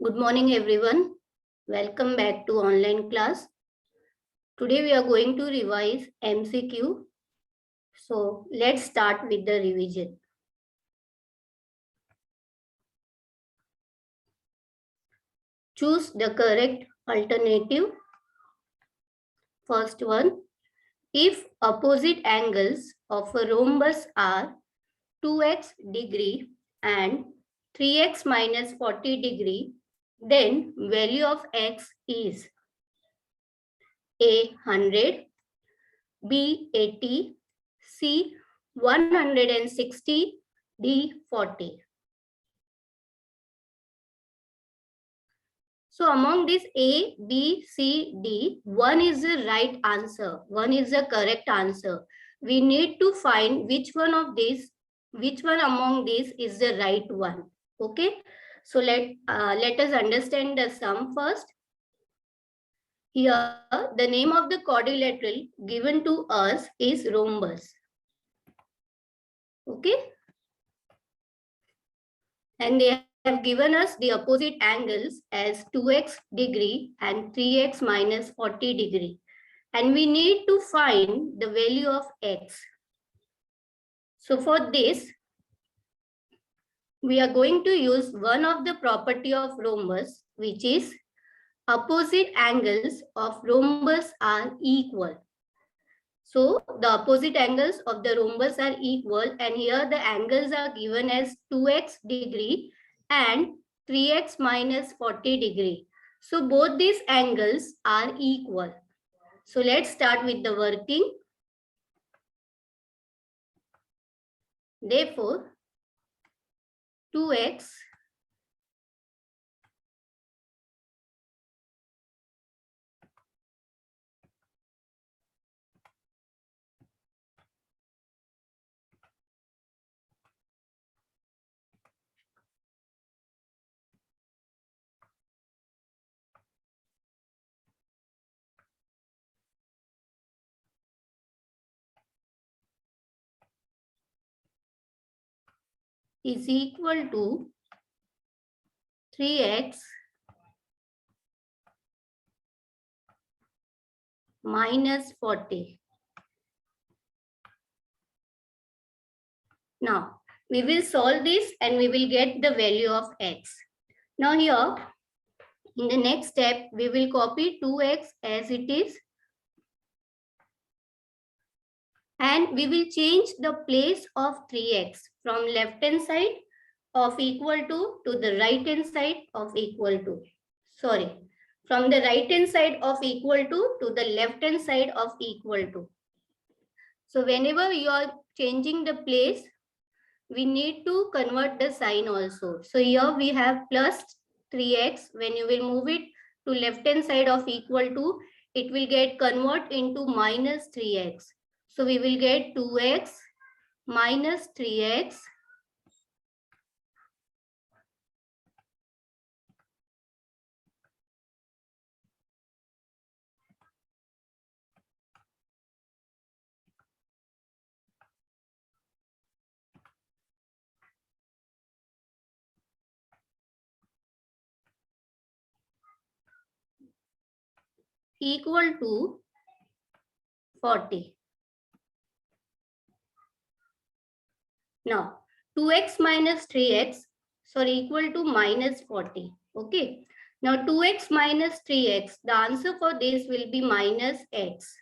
Good morning, everyone. Welcome back to online class. Today we are going to revise MCQ. So let's start with the revision. Choose the correct alternative. First one, if opposite angles of a rhombus are 2x degree and 3x minus 40 degree, then value of x is A 100, B 80, C 160, D 40. So among these A, B, C, D, one is the right answer. One is the correct answer. We need to find which one among these is the right one. Okay. So let us understand the sum first. Here, the name of the quadrilateral given to us is rhombus. Okay. And they have given us the opposite angles as 2x degree and 3x minus 40 degree. And we need to find the value of x. So for this, we are going to use one of the property of rhombus, which is opposite angles of rhombus are equal. So the opposite angles of the rhombus are equal, and here the angles are given as 2x degree and 3x minus 40 degree. So both these angles are equal. So let's start with the working. Therefore, 2x is equal to 3x minus 40. Now, we will solve this and we will get the value of x. Now here, in the next step, we will copy 2x as it is. And we will change the place of 3x from left hand side of equal to the right hand side of equal to. Sorry, from the right hand side of equal to the left hand side of equal to. So whenever you are changing the place, we need to convert the sign also. So here we have plus 3x. When you will move it to left hand side of equal to, it will get convert into minus 3x. So we will get 2x minus 3x equal to 40. Now 2x minus 3x, sorry, equal to minus 40. Okay. Now 2x minus 3x, the answer for this will be minus x.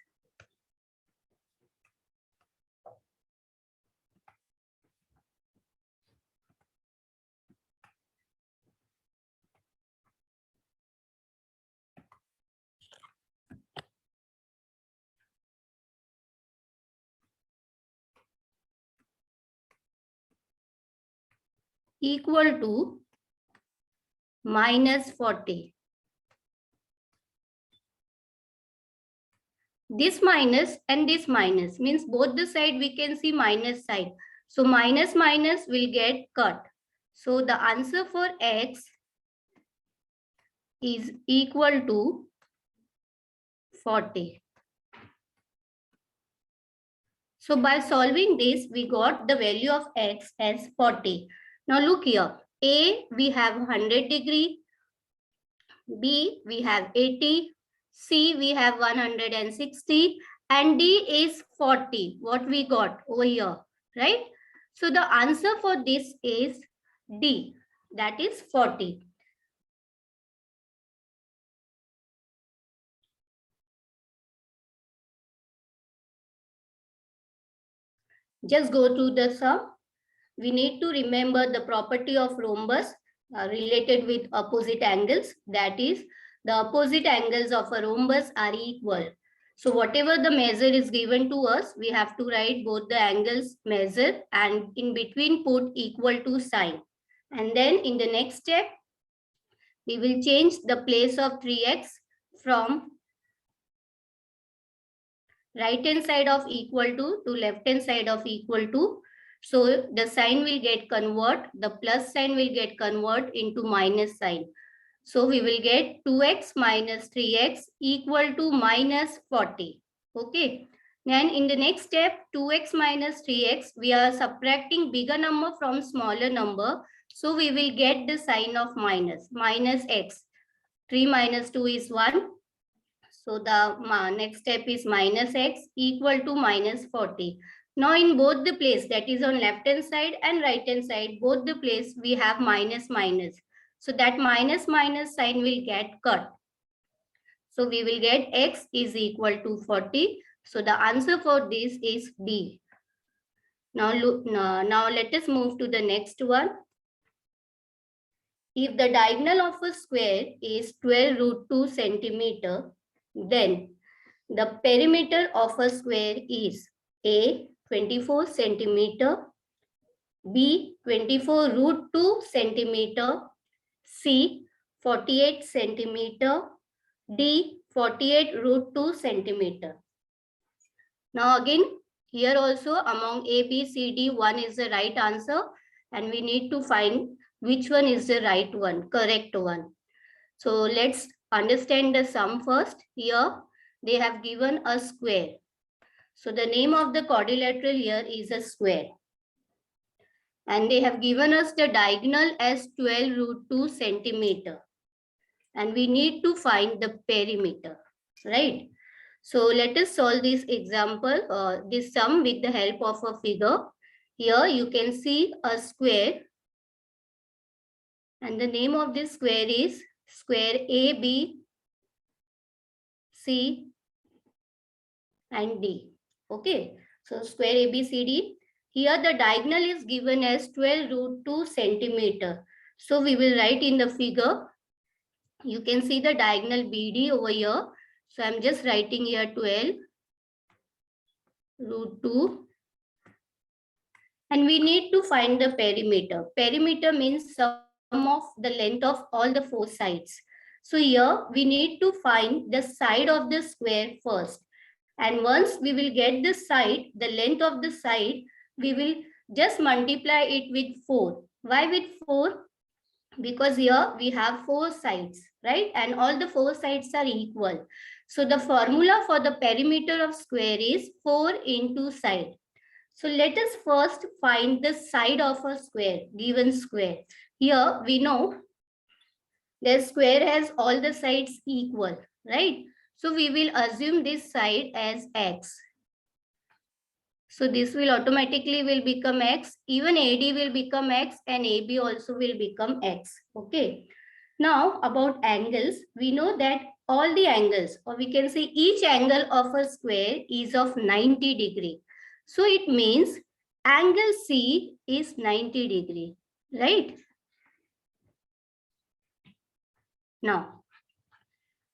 Equal to minus 40. This minus and this minus means both the side we can see minus side. So minus minus will get cut. So the answer for x is equal to 40. So by solving this, we got the value of x as 40. Now look here. A, we have 100 degree. B, we have 80. C, we have 160. And D is 40. What we got over here, right? So the answer for this is D. That is 40. Just go to the sum. We need to remember the property of rhombus related with opposite angles. That is, the opposite angles of a rhombus are equal. So whatever the measure is given to us, we have to write both the angles measure and in between put equal to sign. And then in the next step, we will change the place of 3x from right hand side of equal to left hand side of equal to. So the sign will get convert, the plus sign will get convert into minus sign. So we will get 2x minus 3x equal to minus 40. Okay. Then in the next step, 2x minus 3x, we are subtracting bigger number from smaller number. So we will get the sign of minus x. 3 minus 2 is 1. So the next step is minus x equal to minus 40. Now in both the place, that is on left hand side and right hand side, both the place we have minus minus. So that minus minus sign will get cut. So we will get x is equal to 40. So the answer for this is D. Now look, now let us move to the next one. If the diagonal of a square is 12 root 2 centimeter, then the perimeter of a square is A 24 centimeter, B 24 root 2 centimeter, C 48 centimeter, D 48 root 2 centimeter. Now again, here also among A, B, C, D, one is the right answer and we need to find which one is the right one, correct one. So let's understand the sum first. Here they have given a square. So the name of the quadrilateral here is a square. And they have given us the diagonal as 12 root 2 centimeter. And we need to find the perimeter, right? So let us solve this example, this sum with the help of a figure. Here you can see a square. And the name of this square is square ABC and D. Okay, so square ABCD. Here the diagonal is given as 12 root 2 centimeter. So we will write in the figure. You can see the diagonal BD over here. So I'm just writing here 12 root 2. And we need to find the perimeter. Perimeter means sum of the length of all the four sides. So here we need to find the side of the square first. And once we will get the side, the length of the side, we will just multiply it with 4. Why with 4? Because here we have 4 sides, right? And all the 4 sides are equal. So the formula for the perimeter of square is 4 into side. So let us first find the side of a square, given square. Here we know the square has all the sides equal, right? So we will assume this side as x. So this will automatically will become x. Even AD will become x and AB also will become x. Okay. Now about angles, we know that all the angles, or we can say each angle of a square is of 90 degree. So it means angle C is 90 degree, right? Now,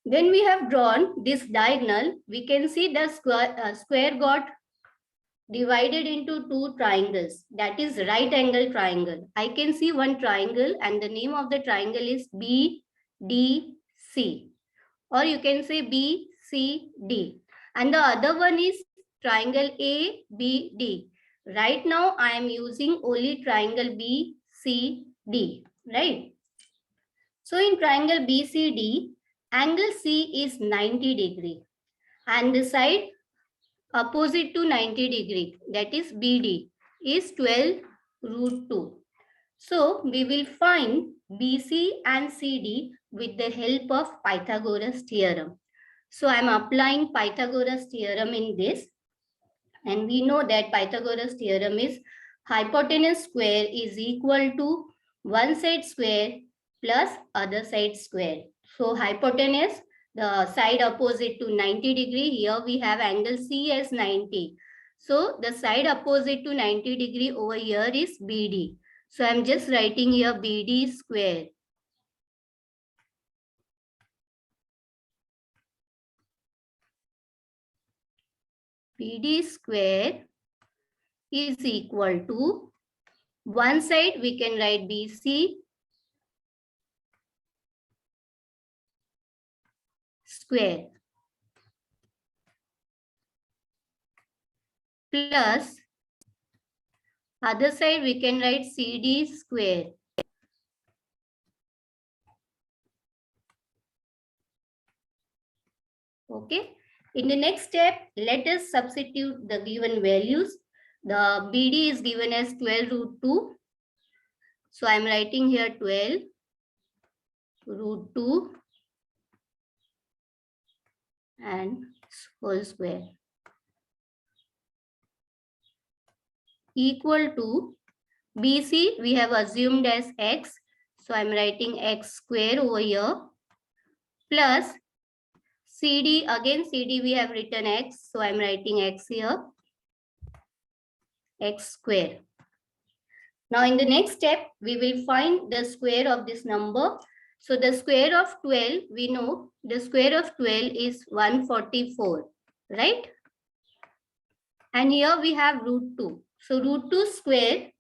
when we have drawn this diagonal, we can see the square got divided into two triangles. That is right angle triangle. I can see one triangle and the name of the triangle is BDC. Or you can say BCD. And the other one is triangle ABD. Right now, I am using only triangle BCD, right? So in triangle BCD, angle C is 90 degree. And the side opposite to 90 degree, that is BD, is 12 root 2. So we will find BC and CD with the help of Pythagoras theorem. So I am applying Pythagoras theorem in this. And we know that Pythagoras theorem is hypotenuse square is equal to one side square plus other side square. So hypotenuse, the side opposite to 90 degree. Here we have angle C as 90. So the side opposite to 90 degree over here is BD. So I'm just writing here BD square. BD square is equal to one side we can write BC square plus other side we can write CD square. Okay. In the next step, let us substitute the given values. The BD is given as 12 root 2. So I am writing here 12 root 2 and whole square equal to BC we have assumed as x. So I am writing x square over here plus CD, again CD we have written x. So I am writing x here, x square. Now in the next step, we will find the square of this number. So the square of 12, we know the square of 12 is 144, right? And here we have root 2. So root 2 square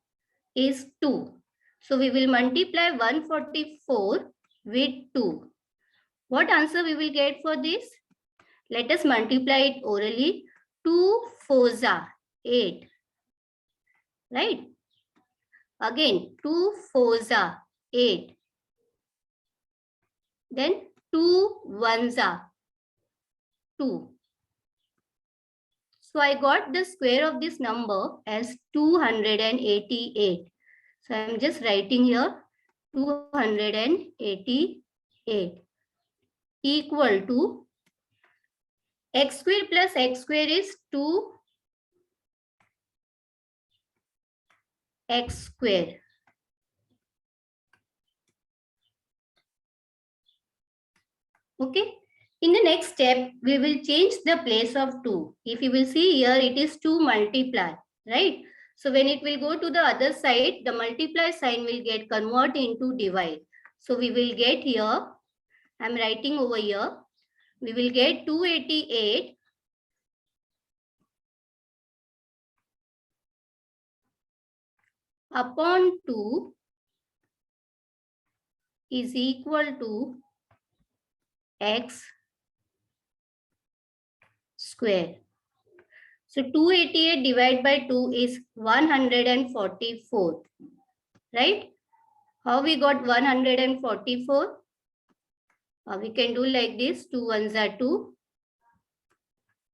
is 2. So we will multiply 144 with 2. What answer we will get for this? Let us multiply it orally. 2 4s are 8, right? Again, 2 4s are 8. Then 2 1s are 2. So I got the square of this number as 288. So I am just writing here 288 equal to x square plus x square is 2x square. Okay. In the next step, we will change the place of 2. If you will see here, it is 2 multiply, right? So when it will go to the other side, the multiply sign will get converted into divide. So we will get here, I'm writing over here, we will get 288 upon 2 is equal to x square. So 288 divided by 2 is 144, right? How we got 144? We can do like this, 2 1s are 2.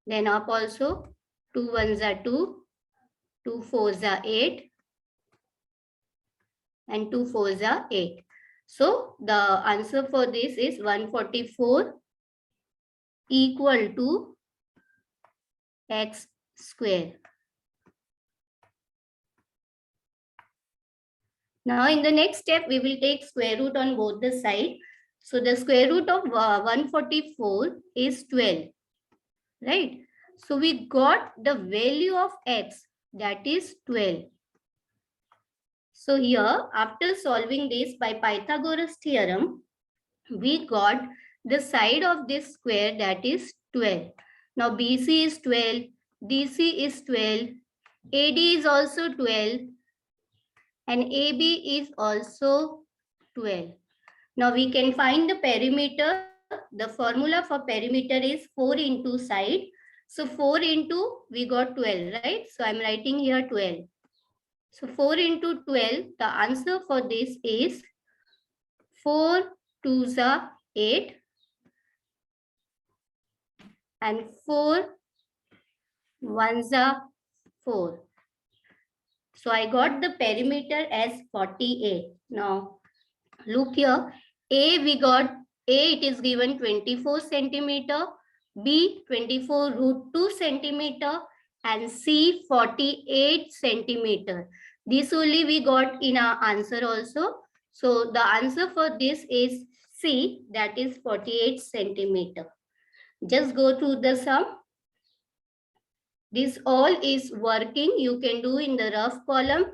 Then up also, 2 1s are 2, 2 4s are 8, and 2 4s are 8. So the answer for this is 144 equal to x square. Now in the next step, we will take square root on both the sides. So the square root of 144 is 12, right? So we got the value of x, that is 12. So here, after solving this by Pythagoras theorem, we got the side of this square, that is 12. Now BC is 12, DC is 12, AD is also 12, and AB is also 12. Now we can find the perimeter. The formula for perimeter is 4 into side. So 4 into, we got 12, right? So I'm writing here 12. So 4 into 12, the answer for this is 4 2s are 8 and 4 1s are 4. So I got the perimeter as 48. Now look here. A we got A, it is given 24 centimeter, B 24 root 2 centimeter, and C 48 centimeter. This only we got in our answer also. So the answer for this is C, that is 48 centimeter. Just go to the sum. This all is working. You can do in the rough column.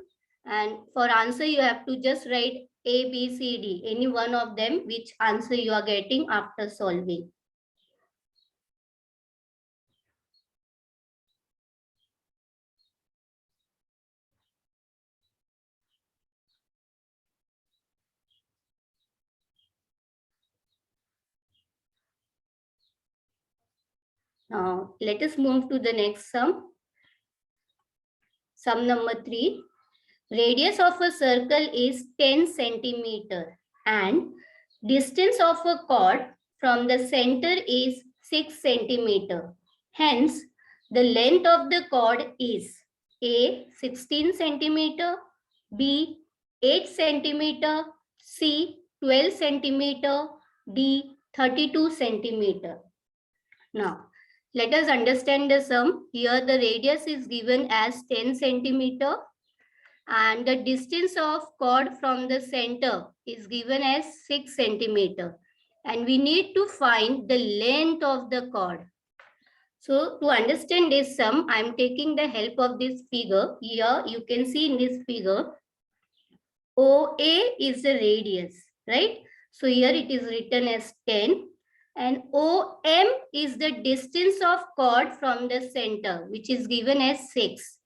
And for answer, you have to just write A, B, C, D, any one of them, which answer you are getting after solving. Now, let us move to the next sum. Sum number 3. Radius of a circle is 10 centimeter and distance of a chord from the center is 6 centimeter. Hence, the length of the chord is A 16 centimeter, B 8 centimeter, C 12 centimeter, D 32 centimeter. Now, let us understand the sum. Here the radius is given as 10 centimeter and the distance of chord from the center is given as 6 centimeter. And we need to find the length of the chord. So to understand this sum, I am taking the help of this figure. Here you can see in this figure, OA is the radius, right? So here it is written as 10 and OM is the distance of chord from the center, which is given as 6.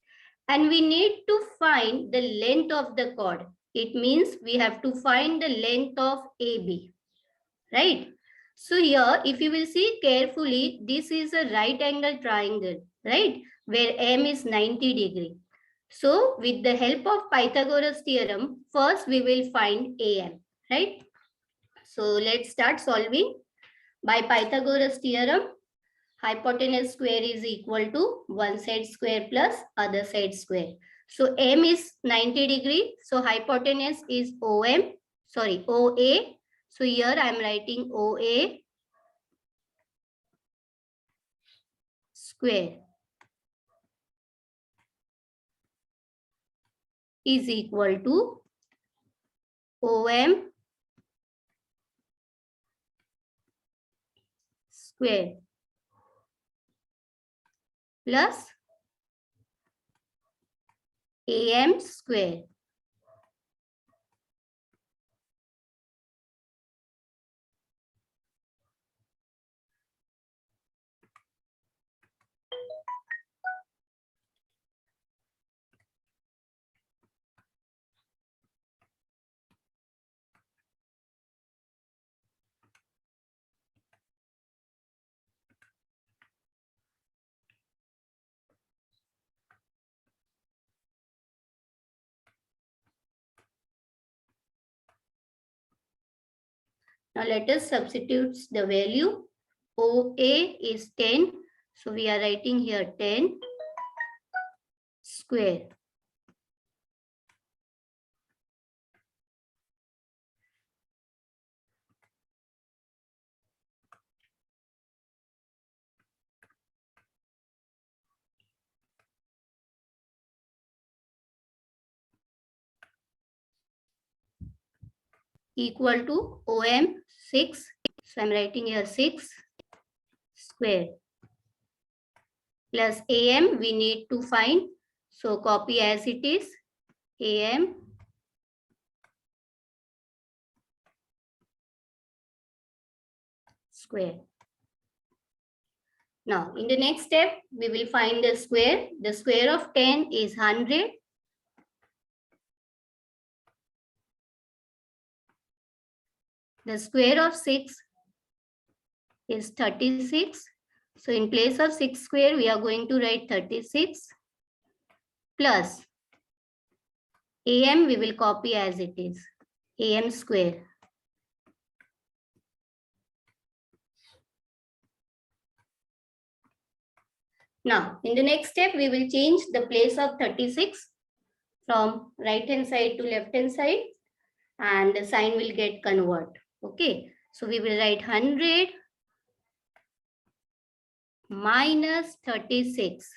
And we need to find the length of the chord. It means we have to find the length of AB, right? So here, if you will see carefully, this is a right angle triangle, right? Where M is 90 degree. So with the help of Pythagoras theorem, first we will find AM, right? So let's start solving. By Pythagoras theorem, hypotenuse square is equal to one side square plus other side square. So M is 90 degree. So hypotenuse is OA. So here I am writing OA square is equal to OM square plus AM square. Now let us substitute the value. OA is 10. So we are writing here 10 square. Equal to OM 6. So I'm writing here 6 square plus AM we need to find. So copy as it is AM square. Now in the next step we will find the square. The square of 10 is 100. The square of 6 is 36. So in place of 6 square, we are going to write 36 plus AM we will copy as it is, AM square. Now, in the next step, we will change the place of 36. from right hand side to left hand side, and the sign will get convert. Okay, so we will write 100 minus 36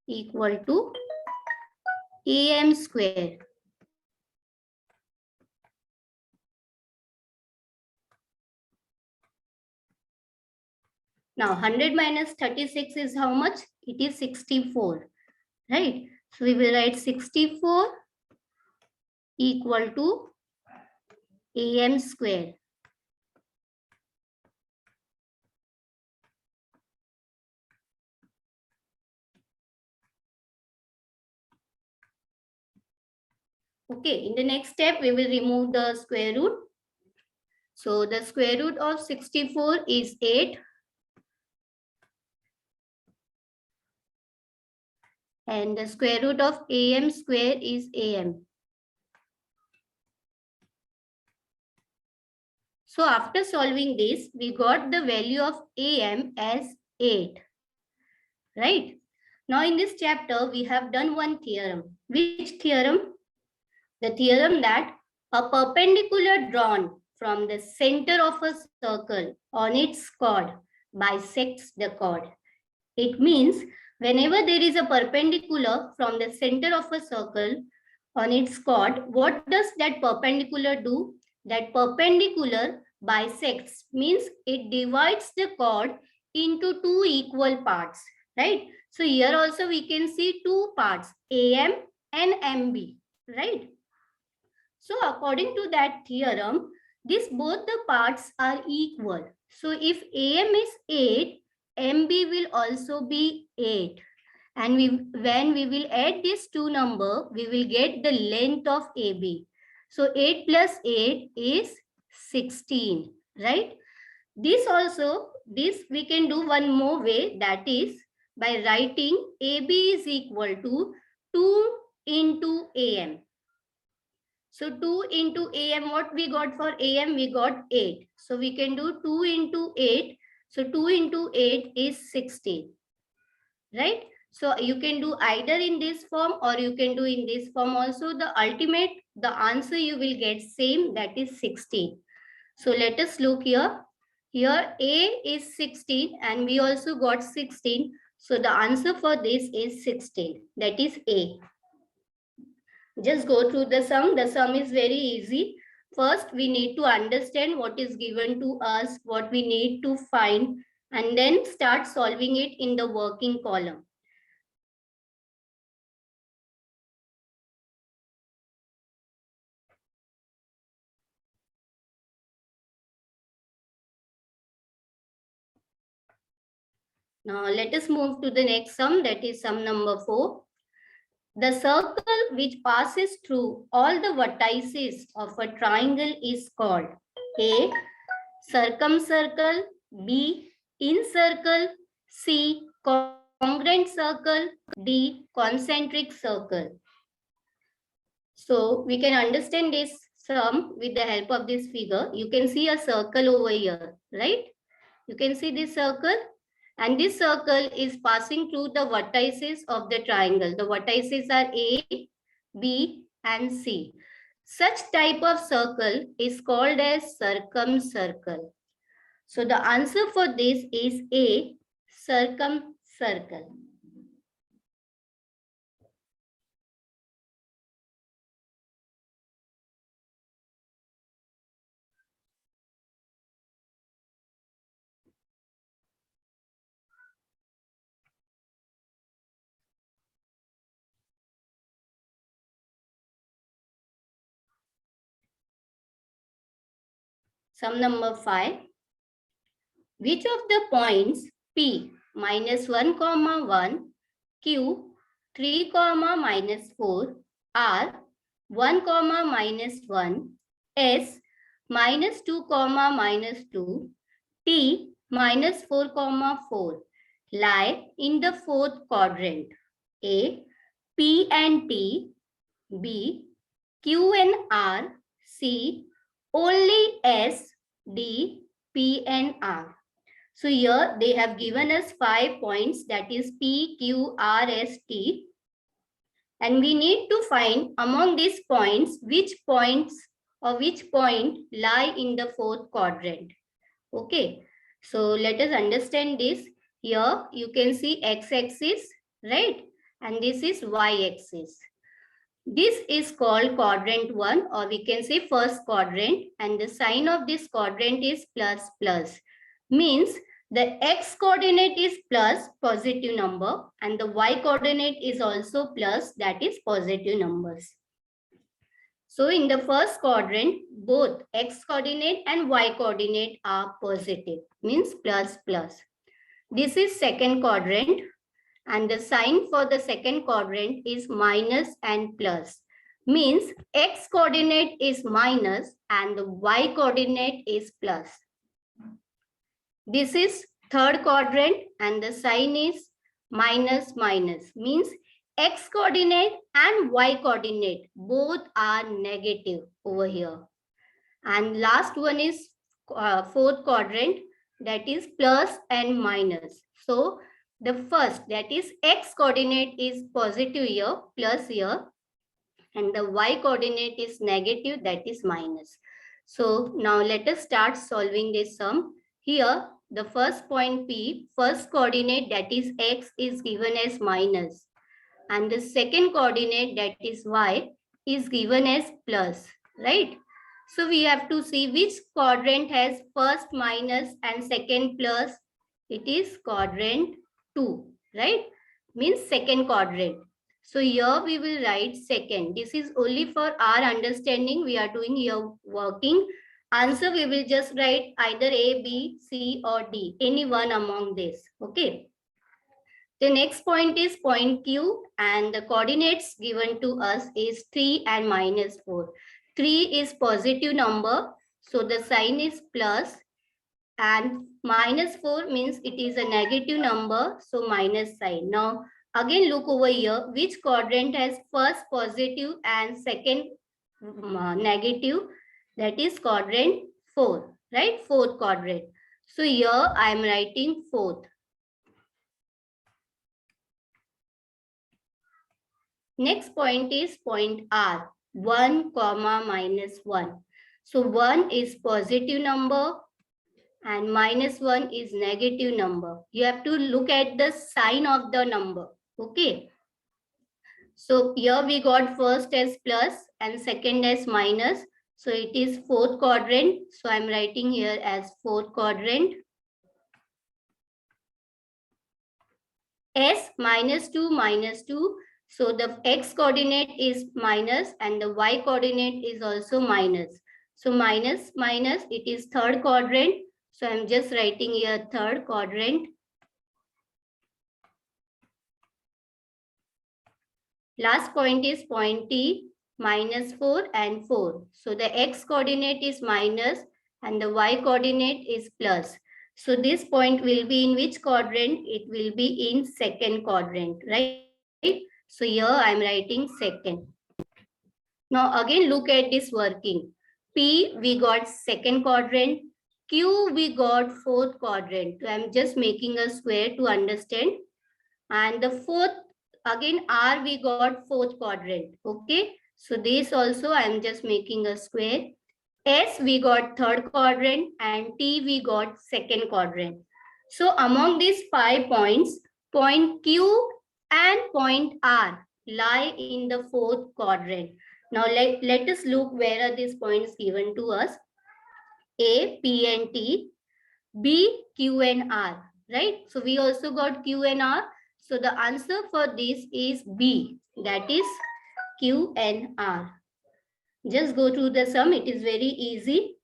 equal to am square. Now 100 minus 36 is how much? It is 64, right? So we will write 64 equal to am square. Okay, in the next step, we will remove the square root. So the square root of 64 is 8. And the square root of am square is am. So after solving this, we got the value of am as 8. Right? Now in this chapter, we have done one theorem. Which theorem? The theorem that a perpendicular drawn from the center of a circle on its chord bisects the chord. It means whenever there is a perpendicular from the center of a circle on its chord, what does that perpendicular do? That perpendicular bisects, means it divides the chord into two equal parts, right? So here also we can see two parts, AM and MB, right? So according to that theorem, both the parts are equal. So if AM is 8, MB will also be 8. And when we will add these two numbers, we will get the length of AB. So 8 plus 8 is 16, right? This we can do one more way, that is by writing AB is equal to 2 into AM. So 2 into AM, what we got for AM? We got 8. So we can do 2 into 8. So 2 into 8 is 16. Right? So you can do either in this form or you can do in this form also. The answer you will get same, that is 16. So let us look here. Here A is 16 and we also got 16. So the answer for this is 16. That is A. Just go through the sum. The sum is very easy. First, we need to understand what is given to us, what we need to find, and then start solving it in the working column. Now, let us move to the next sum, that is sum number 4. The circle which passes through all the vertices of a triangle is called A. Circumcircle, B. Incircle, C. Congruent circle, D. Concentric circle. So we can understand this sum with the help of this figure. You can see a circle over here, right? You can see this circle, and this circle is passing through the vertices of the triangle. The vertices are A, B, and C. Such type of circle is called as circumcircle. So the answer for this is A, circumcircle. Sum number 5. Which of the points P minus 1 comma 1, Q 3 comma minus 4, R 1 comma minus 1, S minus 2 comma minus 2, T minus 4 comma 4 lie in the fourth quadrant? A. P and T, B. Q and R, C. Only S, D, P and R. So here they have given us 5 points, that is P, Q, R, S, T. And we need to find among these points which points or which point lie in the fourth quadrant. Okay, so let us understand this. Here you can see x-axis, right? And this is y-axis. This is called quadrant 1, or we can say first quadrant, and the sign of this quadrant is plus plus. Means the x coordinate is plus, positive number, and the y coordinate is also plus, that is positive numbers. So in the first quadrant, both x coordinate and y coordinate are positive, means plus plus. This is second quadrant, and the sign for the second quadrant is minus and plus. Means x coordinate is minus and the y coordinate is plus. This is third quadrant and the sign is minus minus. Means x coordinate and y coordinate both are negative over here. And last one is fourth quadrant, that is plus and minus. So the first, that is x coordinate, is positive here, plus here, and the y coordinate is negative, that is minus. So now let us start solving this sum. Here the first point P, first coordinate, that is x, is given as minus, and the second coordinate, that is y, is given as plus, right? So we have to see which quadrant has first minus and second plus. It is quadrant 2, right? Means second quadrant. So here we will write second. This is only for our understanding. We are doing here working. Answer we will just write either A, B, C or D. Any one among this. Okay. The next point is point Q, and the coordinates given to us is 3 and minus 4. 3 is positive number, so the sign is plus, and minus 4 means it is a negative number, so minus sign. Now again look over here, which quadrant has first positive and second negative, that is quadrant 4, right? Fourth quadrant. So here I am writing fourth. Next point is point R, 1 comma minus 1. So 1 is positive number and minus 1 is negative number. You have to look at the sign of the number. Okay. So here we got first as plus and second as minus. So it is fourth quadrant. So I'm writing here as fourth quadrant. S minus 2 minus 2. So the x coordinate is minus and the y coordinate is also minus. So minus minus, it is third quadrant. So I'm just writing here third quadrant. Last point is point T, minus 4 and 4. So the x coordinate is minus and the y coordinate is plus. So this point will be in which quadrant? It will be in second quadrant, right? So here I am writing second. Now again look at this working. P we got second quadrant. Q we got fourth quadrant. So I am just making a square to understand. And the fourth, again R we got fourth quadrant. Okay. So this also I am just making a square. S we got third quadrant and T we got second quadrant. So among these 5 points, point Q and point R lie in the fourth quadrant. Now let us look where are these points given to us. A, P and T, B, Q and R, right? So we also got Q and R. So the answer for this is B, that is Q and R. Just go through the sum. It is very easy.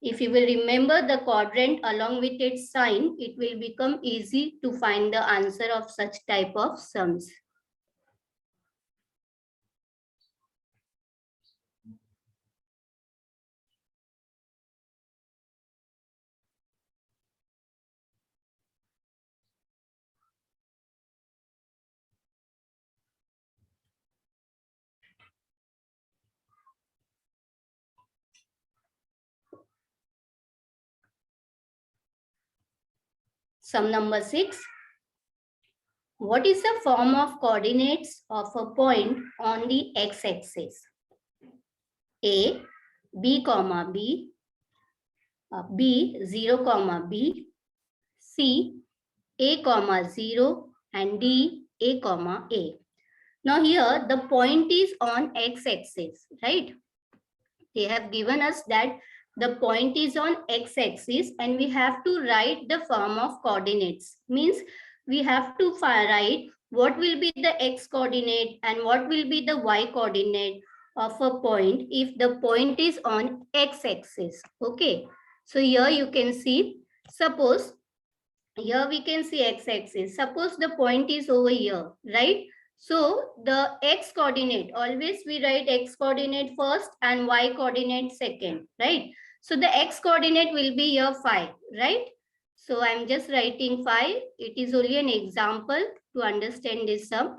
If you will remember the quadrant along with its sign, it will become easy to find the answer of such type of sums. Sum number 6. What is the form of coordinates of a point on the x-axis? A, B comma B, B 0 comma B, C A comma 0, and D A comma A. Now here the point is on x-axis, right? They have given us that the point is on x-axis and we have to write the form of coordinates. Means we have to write what will be the x coordinate and what will be the y coordinate of a point if the point is on x-axis. Okay. So here you can see, suppose here we can see x-axis. Suppose the point is over here, right? So the x coordinate, always we write x coordinate first and y coordinate second, right? So the x coordinate will be here 5, right? So I'm just writing 5. It is only an example to understand this sum.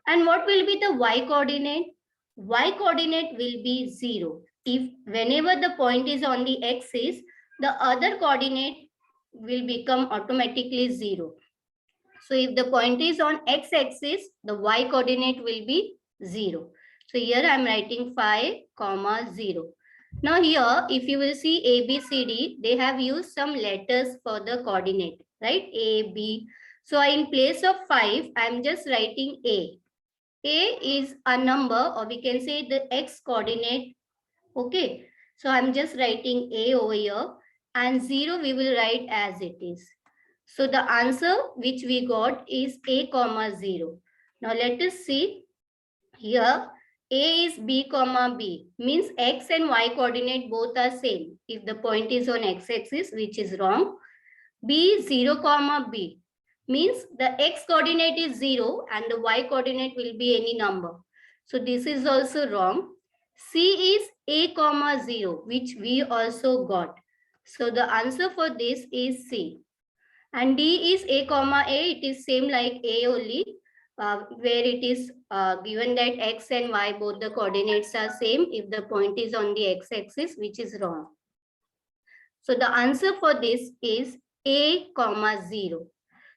And what will be the y coordinate? Y coordinate will be 0. If whenever the point is on the axis, the other coordinate will become automatically 0. So if the point is on x-axis, the y coordinate will be 0. So here I am writing 5, 0. Now here, if you will see A, B, C, D, they have used some letters for the coordinate, right? A, B. So in place of 5, I am just writing A. A is a number, or we can say the x coordinate. Okay. So I'm just writing A over here, and 0 we will write as it is. So the answer which we got is A comma 0. Now let us see here. A is B comma B, means x and y coordinate both are same if the point is on x-axis, which is wrong. B 0 comma B means the x coordinate is 0 and the y coordinate will be any number. So this is also wrong. C is A comma 0, which we also got. So the answer for this is C. And D is A comma A. It is same like A only, where it is given that x and y both the coordinates are same if the point is on the x-axis, which is wrong. So the answer for this is A comma 0.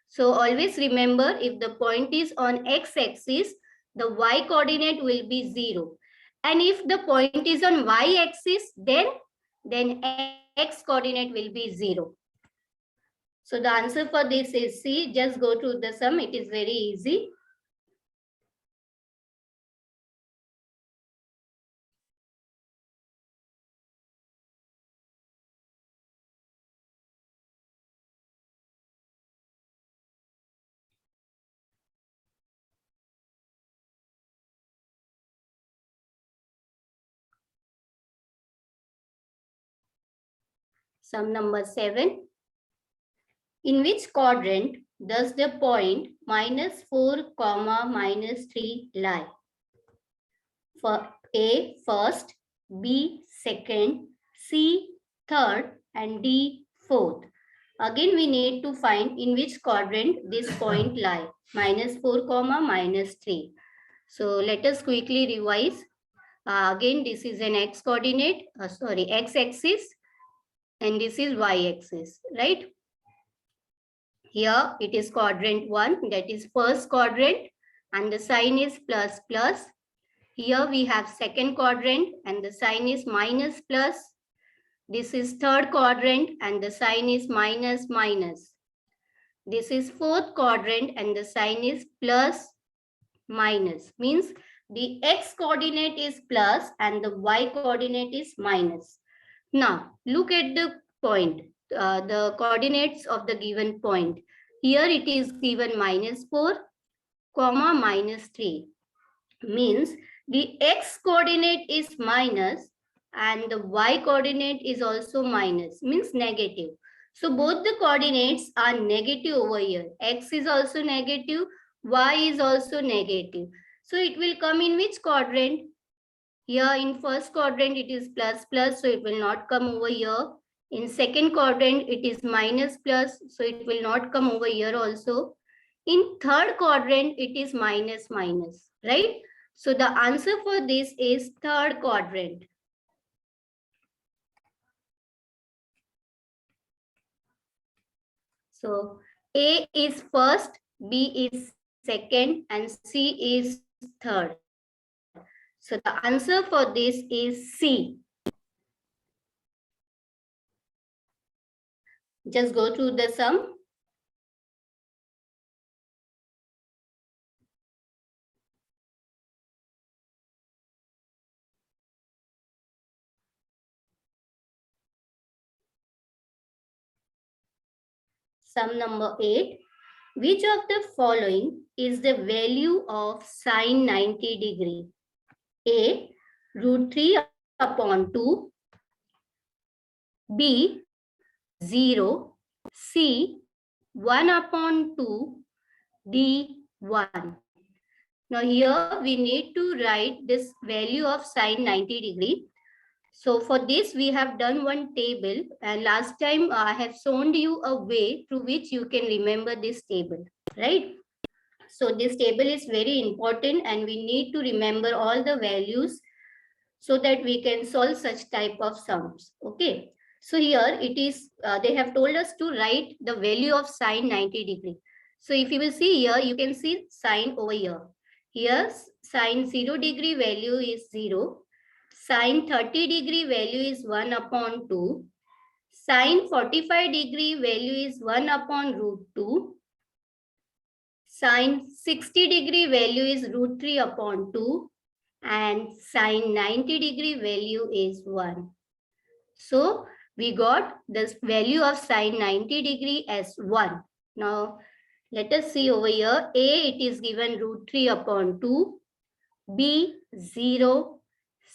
So always remember, if the point is on x-axis, the y coordinate will be 0. And if the point is on y-axis, then x coordinate will be 0. So the answer for this is C. Just go to the sum. It is very easy. Sum number 7. In which quadrant does the point -4, -3 lie? For A, first, B, second, C, third, and D, fourth. Again, we need to find in which quadrant this point lie. -4, -3. So let us quickly revise. Again, this is an x coordinate, x-axis, and this is y-axis, right? Here it is quadrant 1, that is first quadrant, and the sign is plus plus. Here we have second quadrant and the sign is minus plus. This is third quadrant and the sign is minus minus. This is fourth quadrant and the sign is plus minus. Means the x coordinate is plus and the y coordinate is minus. Now look at the point, the coordinates of the given point. Here it is given -4, -3. Means the x coordinate is minus and the y coordinate is also minus, means negative. So both the coordinates are negative over here. X is also negative, y is also negative. So it will come in which quadrant? Here in first quadrant it is plus plus, so it will not come over here. In second quadrant it is minus plus, so it will not come over here also. In third quadrant it is minus minus, right? So the answer for this is third quadrant. So A is first, B is second, and C is third. So the answer for this is C. Just go through the sum. Sum number 8. Which of the following is the value of sine 90 degree? A, root 3 upon 2. B, 0. C, 1 upon 2. D, 1. Now here we need to write this value of sine 90 degree. So for this we have done one table, and last time I have shown you a way through which you can remember this table, right? So this table is very important and we need to remember all the values so that we can solve such type of sums. Okay. So here it is, they have told us to write the value of sine 90 degree. So if you will see here, you can see sine over here. Here sine 0 degree value is 0. Sine 30 degree value is 1 upon 2. Sine 45 degree value is 1 upon root 2. Sine 60 degree value is root 3 upon 2. And sine 90 degree value is 1. So we got this value of sine 90 degree as 1. Now let us see over here. A, it is given root 3 upon 2. B, 0.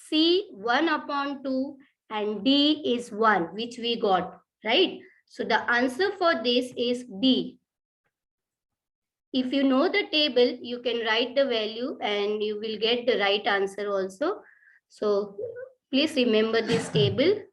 C, 1 upon 2. And D is 1, which we got, right? So the answer for this is D. If you know the table, you can write the value and you will get the right answer also. So please remember this table.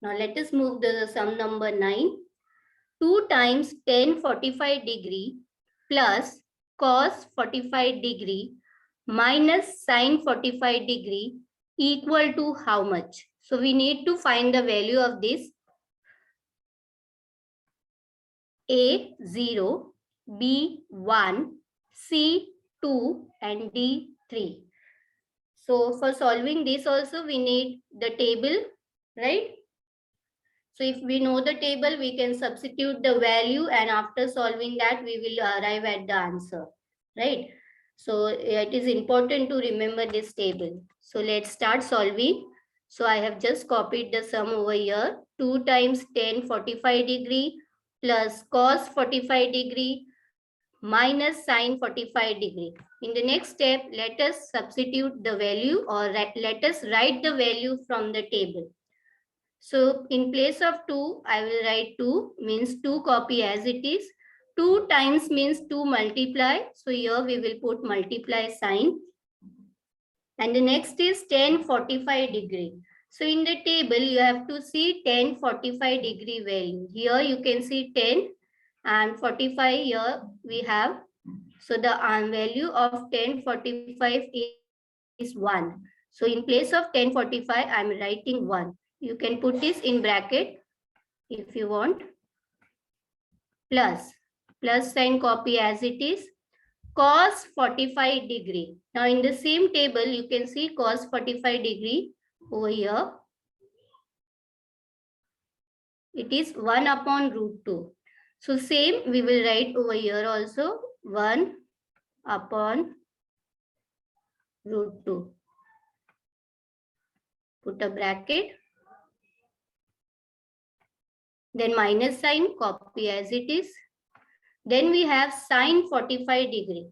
Now let us move to the sum number 9. 2 times tan 45 degree plus cos 45 degree minus sin 45 degree equal to how much? So we need to find the value of this. A, 0, B, 1, C, 2, and D, 3. So for solving this also we need the table, right? So if we know the table, we can substitute the value, and after solving that, we will arrive at the answer, right? So it is important to remember this table. So let's start solving. So I have just copied the sum over here. 2 times tan 45 degree plus cos 45 degree minus sin 45 degree. In the next step, let us substitute the value, or let us write the value from the table. So in place of 2, I will write 2, means 2 copy as it is. 2 times means 2 multiply. So here we will put multiply sign. And the next is tan 45 degree. So in the table, you have to see tan 45 degree value. Here you can see 10 and 45 here we have. So the value of tan 45 is 1. So in place of tan 45, I am writing 1. You can put this in bracket if you want. Plus sign copy as it is. Cos 45 degree. Now in the same table, you can see cos 45 degree over here. It is 1 upon root 2. So same we will write over here also, 1 upon root 2. Put a bracket. Then minus sign, copy as it is. Then we have sine 45 degree.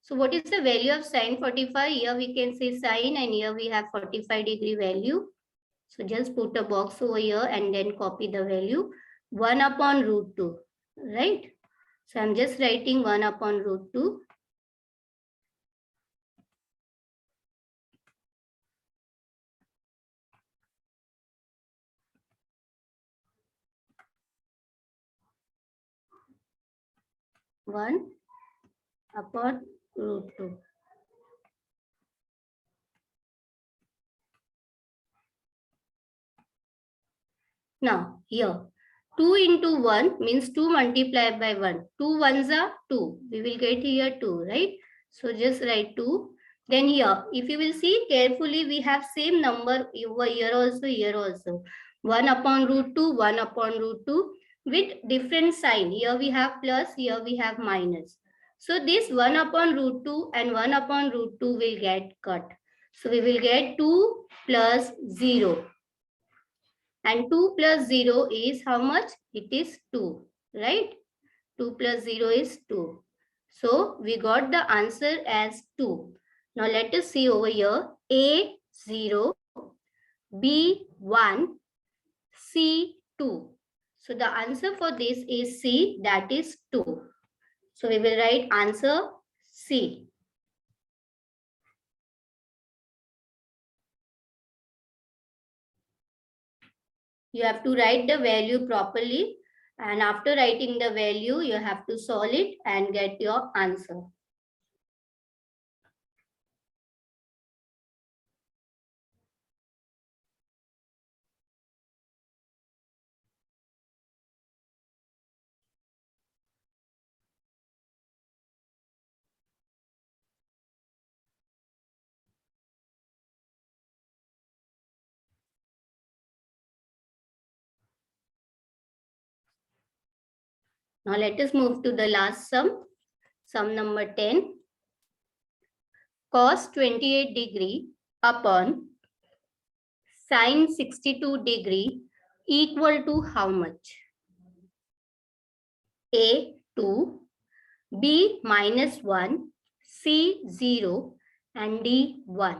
So what is the value of sine 45? Here we can say sine, and here we have 45 degree value. So just put a box over here and then copy the value. 1 upon root 2, right? So I'm just writing 1 upon root 2. 1 upon root 2. Now here 2 into 1 means 2 multiplied by 1. 2 ones are 2. We will get here 2, right? So just write 2. Then here, if you will see carefully, we have same number over here also. 1 upon root 2, 1 upon root 2 with different sign. Here we have plus, here we have minus. So this 1 upon root 2 and 1 upon root 2 will get cut. So we will get 2 plus 0. And 2 plus 0 is how much? It is 2, right? 2 plus 0 is 2. So we got the answer as 2. Now let us see over here. A 0, B 1, C 2. So the answer for this is C, that is 2. So we will write answer C. You have to write the value properly, and after writing the value, you have to solve it and get your answer. Now let us move to the last sum. Sum number 10. Cos 28 degree upon sin 62 degree equal to how much? A 2, B minus 1, C 0 and D 1.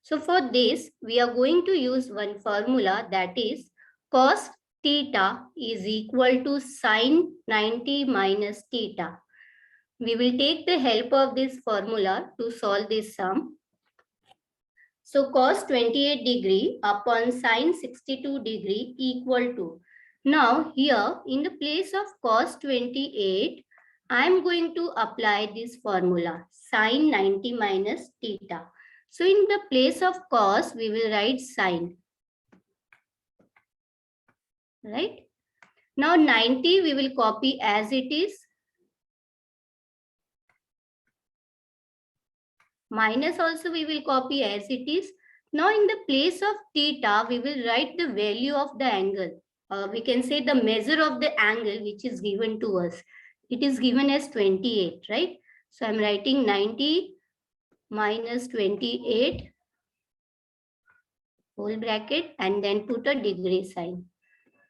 So for this, we are going to use one formula, that is cos theta is equal to sin 90 minus theta. We will take the help of this formula to solve this sum. So cos 28 degree upon sin 62 degree equal to. Now here in the place of cos 28, I am going to apply this formula sin 90 minus theta. So in the place of cos, we will write sin. Right? Now 90 we will copy as it is. Minus also we will copy as it is. Now in the place of theta, we will write the value of the angle. We can say the measure of the angle which is given to us. It is given as 28, right? So I'm writing 90 minus 28 whole bracket and then put a degree sign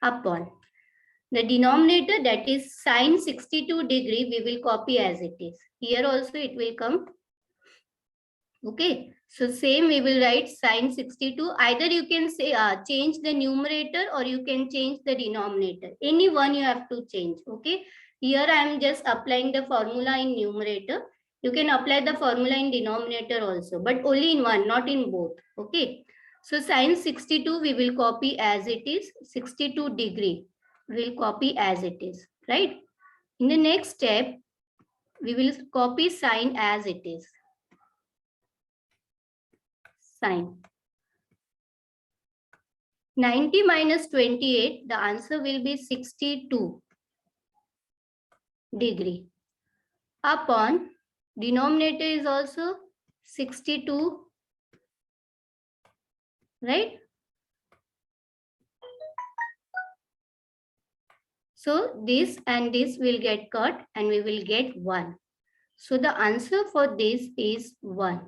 upon. The denominator, that is sin 62 degree, we will copy as it is. Here also it will come. Okay, so same we will write sin 62. Either you can say change the numerator or you can change the denominator. Any one you have to change. Okay, here I am just applying the formula in numerator. You can apply the formula in denominator also, but only in one, not in both. Okay, so sin 62 we will copy as it is. 62 degree we will copy as it is, right? In the next step, we will copy sin as it is. Sin 90 minus 28, the answer will be 62 degree. Upon denominator is also 62, right? So this and this will get cut and we will get 1. So the answer for this is 1.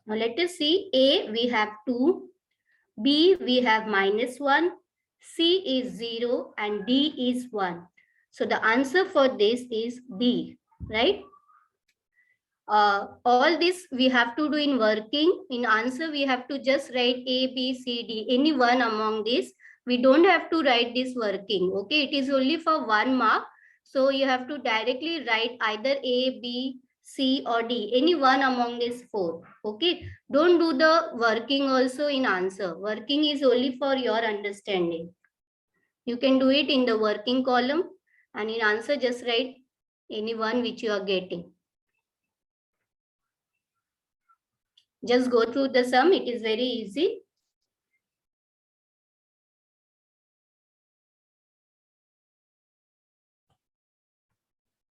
Now let us see. A we have 2, B we have minus 1, C is 0 and D is 1. So the answer for this is B, right? All this we have to do in working. In answer, we have to just write A, B, C, D, any one among these. We don't have to write this working. Okay, it is only for 1 mark. So you have to directly write either A, B, C or D, any one among these 4. Okay, don't do the working also in answer. Working is only for your understanding. You can do it in the working column. And in answer, just write any one which you are getting. Just go through the sum. It is very easy.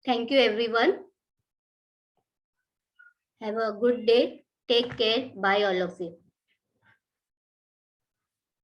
Thank you, everyone. Have a good day. Take care. Bye, all of you.